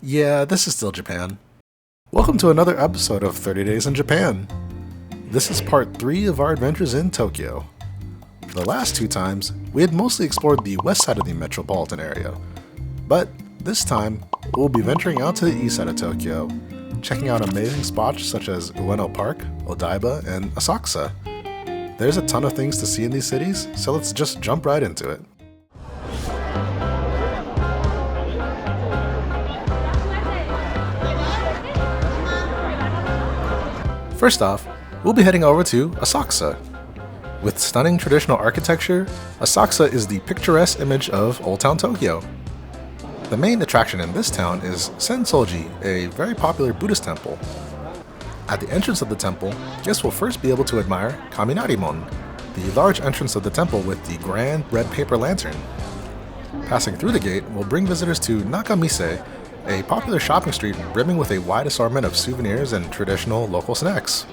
Yeah, this is still Japan. Welcome to another episode of 30 Days in Japan. This is part 3 of our adventures in Tokyo. For the last 2 times, we had mostly explored the west side of the metropolitan area. But this time, we'll be venturing out to the east side of Tokyo, checking out amazing spots such as Ueno Park, Odaiba, and Asakusa. There's a ton of things to see in these cities, so let's just jump right into it. First off, we'll be heading over to Asakusa. With stunning traditional architecture, Asakusa is the picturesque image of Old Town Tokyo. The main attraction in this town is Sensoji, a very popular Buddhist temple. At the entrance of the temple, guests will first be able to admire Kaminarimon, the large entrance of the temple with the grand red paper lantern. Passing through the gate will bring visitors to Nakamise, a popular shopping street brimming with a wide assortment of souvenirs and traditional local snacks.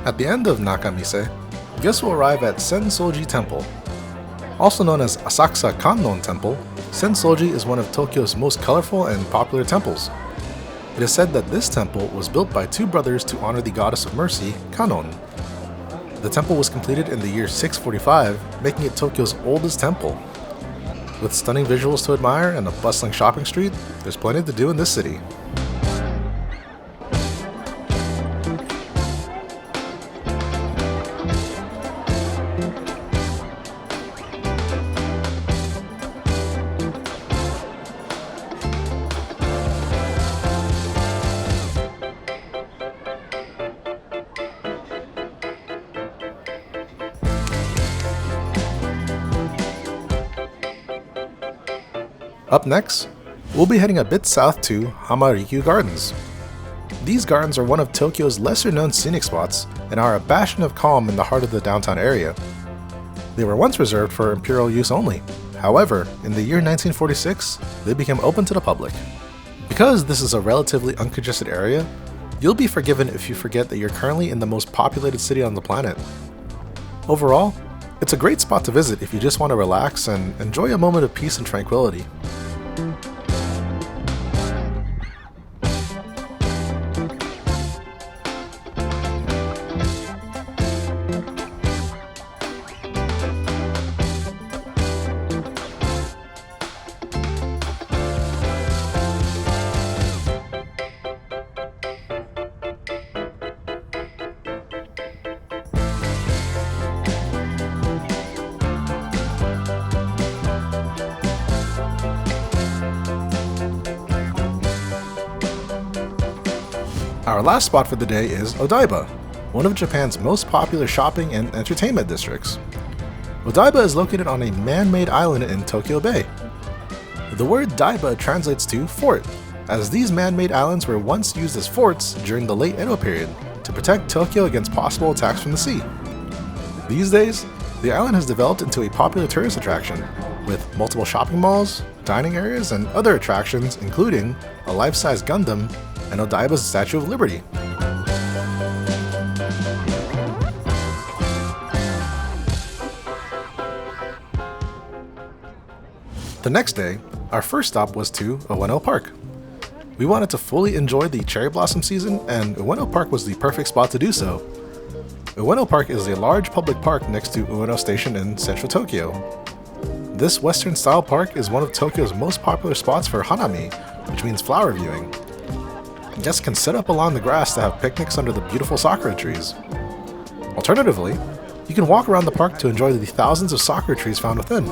At the end of Nakamise, guests will arrive at Sensoji Temple. Also known as Asakusa Kannon Temple, Sensoji is one of Tokyo's most colorful and popular temples. It is said that this temple was built by 2 brothers to honor the goddess of mercy, Kannon. The temple was completed in the year 645, making it Tokyo's oldest temple. With stunning visuals to admire and a bustling shopping street, there's plenty to do in this city. Up next, we'll be heading a bit south to Hamarikyu Gardens. These gardens are one of Tokyo's lesser-known scenic spots and are a bastion of calm in the heart of the downtown area. They were once reserved for imperial use only. However, in the year 1946, they became open to the public. Because this is a relatively uncongested area, you'll be forgiven if you forget that you're currently in the most populated city on the planet. Overall, it's a great spot to visit if you just want to relax and enjoy a moment of peace and tranquility. Our last spot for the day is Odaiba, one of Japan's most popular shopping and entertainment districts. Odaiba is located on a man-made island in Tokyo Bay. The word Daiba translates to fort, as these man-made islands were once used as forts during the late Edo period to protect Tokyo against possible attacks from the sea. These days, the island has developed into a popular tourist attraction, with multiple shopping malls, dining areas, and other attractions including a life-size Gundam and Odaiba's Statue of Liberty. The next day, our first stop was to Ueno Park. We wanted to fully enjoy the cherry blossom season, and Ueno Park was the perfect spot to do so. Ueno Park is a large public park next to Ueno Station in central Tokyo. This western-style park is one of Tokyo's most popular spots for hanami, which means flower viewing. Guests can sit up along the grass to have picnics under the beautiful sakura trees. Alternatively, you can walk around the park to enjoy the thousands of sakura trees found within.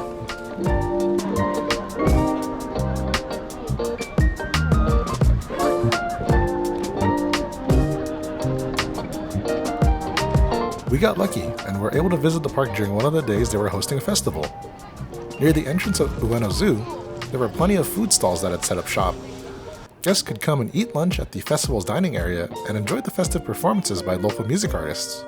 We got lucky and were able to visit the park during one of the days they were hosting a festival. Near the entrance of Ueno Zoo, there were plenty of food stalls that had set up shop. Guests could come and eat lunch at the festival's dining area and enjoy the festive performances by local music artists.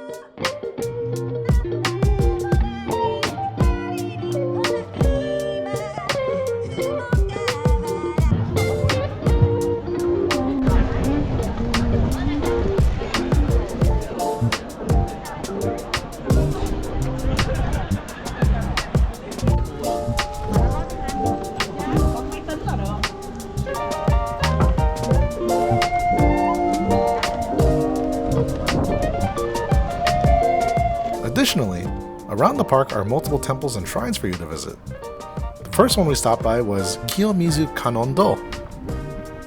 Around the park are multiple temples and shrines for you to visit. The first one we stopped by was Kiyomizu Kanondo.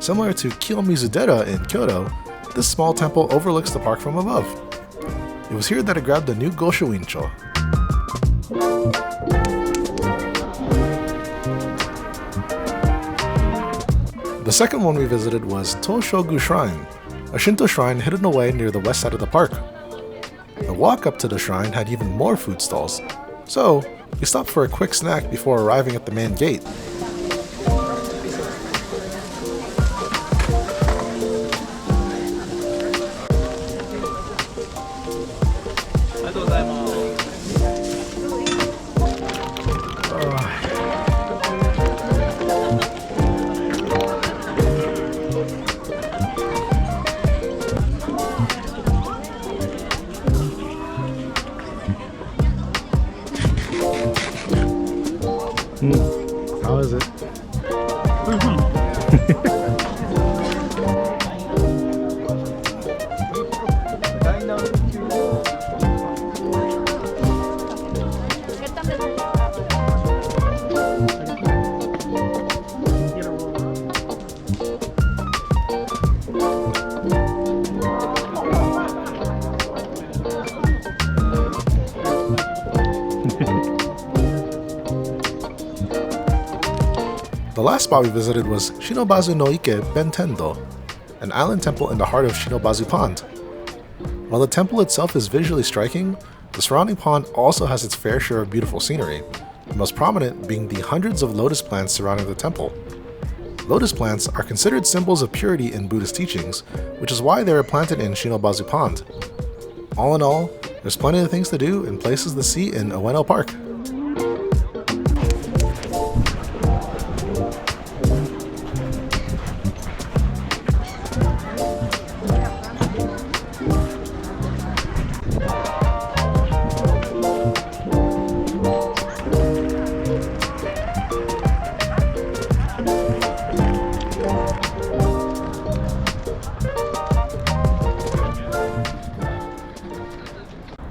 Similar to Kiyomizu-dera in Kyoto, this small temple overlooks the park from above. It was here that I grabbed the new Gosho-incho. The second one we visited was Toshogu Shrine, a Shinto shrine hidden away near the west side of the park. The walk up to the shrine had even more food stalls, so we stopped for a quick snack before arriving at the main gate. How is it? The last spot we visited was Shinobazu no Ike Bentendo, an island temple in the heart of Shinobazu Pond. While the temple itself is visually striking, the surrounding pond also has its fair share of beautiful scenery, the most prominent being the hundreds of lotus plants surrounding the temple. Lotus plants are considered symbols of purity in Buddhist teachings, which is why they are planted in Shinobazu Pond. All in all, there's plenty of things to do and places to see in Ueno Park.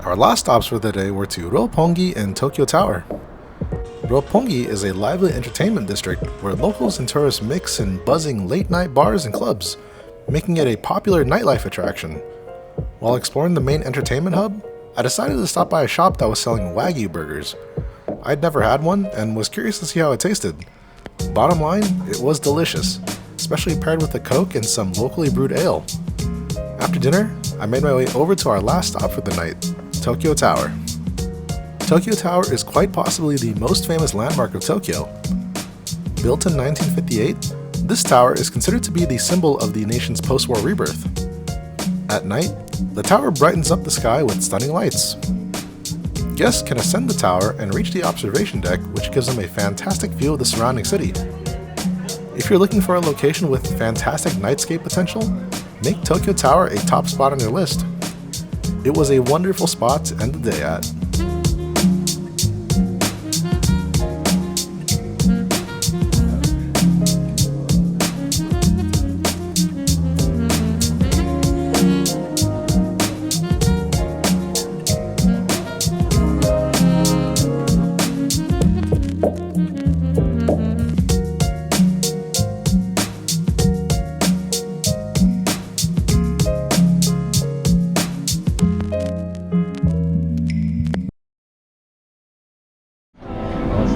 Our last stops for the day were to Roppongi and Tokyo Tower. Roppongi is a lively entertainment district where locals and tourists mix in buzzing late-night bars and clubs, making it a popular nightlife attraction. While exploring the main entertainment hub, I decided to stop by a shop that was selling Wagyu burgers. I'd never had one and was curious to see how it tasted. Bottom line, it was delicious, especially paired with a Coke and some locally brewed ale. After dinner, I made my way over to our last stop for the night, Tokyo Tower. Tokyo Tower is quite possibly the most famous landmark of Tokyo. Built in 1958, this tower is considered to be the symbol of the nation's post-war rebirth. At night, the tower brightens up the sky with stunning lights. Guests can ascend the tower and reach the observation deck, which gives them a fantastic view of the surrounding city. If you're looking for a location with fantastic nightscape potential, make Tokyo Tower a top spot on your list. It was a wonderful spot to end the day at.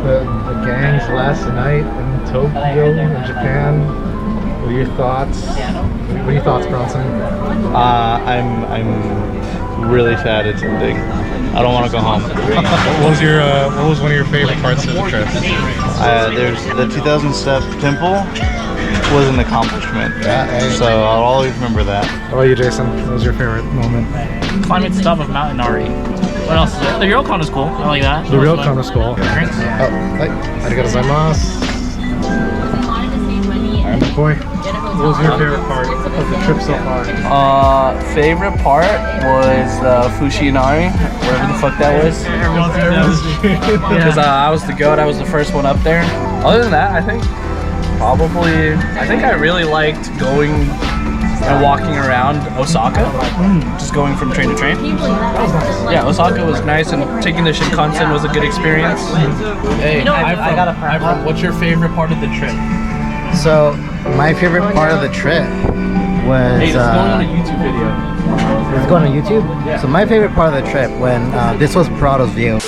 The gang's last night in Tokyo, in Japan. What are your thoughts? What are your thoughts, Bronson? I'm really sad it's ending. I don't want to go home. What was one of your favorite parts of the trip? There's the 2,000 step temple was an accomplishment. So I'll always remember that. How about you, Jason? What was your favorite moment? Climbing to the top of Mount Inari. What else is there? The Ryokan is cool. I like that. The Ryokan is cool. Drinks? Arigatou gozaimasu. I'm the boy. What was your favorite part of the trip so far? Favorite part was the Fushinari, wherever the fuck that was. Because I was the goat, I was the first one up there. Other than that, I think I really liked going and walking around Osaka, just going from train to train. Yeah, Osaka was nice, and taking the Shinkansen was a good experience. Hey, I'm from, what's your favorite part of the trip? So, my favorite part of the trip was... Hey, this is going on a YouTube video. It's going on YouTube? Yeah. So my favorite part of the trip when this was Prado's view.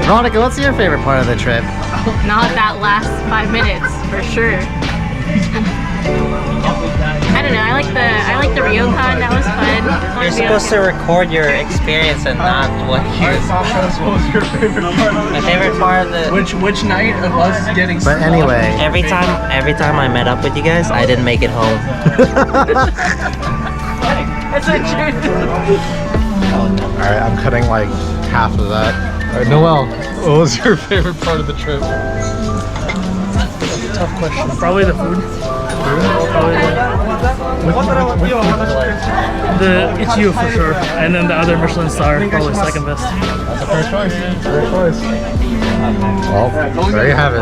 Veronica, what's your favorite part of the trip? Not that last 5 minutes, for sure. I don't know. I like the ryokan. That was fun. You're supposed to record your experience and not what you. What was your favorite part of My favorite part of the. Which night of us getting? But anyway, Every time I met up with you guys, I didn't make it home. That's the truth. alright, I'm cutting like half of that. Alright, Noel, what was your favorite part of the trip? Tough question. Probably the food. The Ichigo for sure, and then the other Michelin star, probably second best. That's a fair choice. Fair choice. Well, there you have it.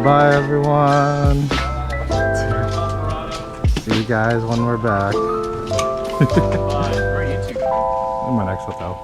Bye, everyone. See you guys when we're back. I'm an exit though.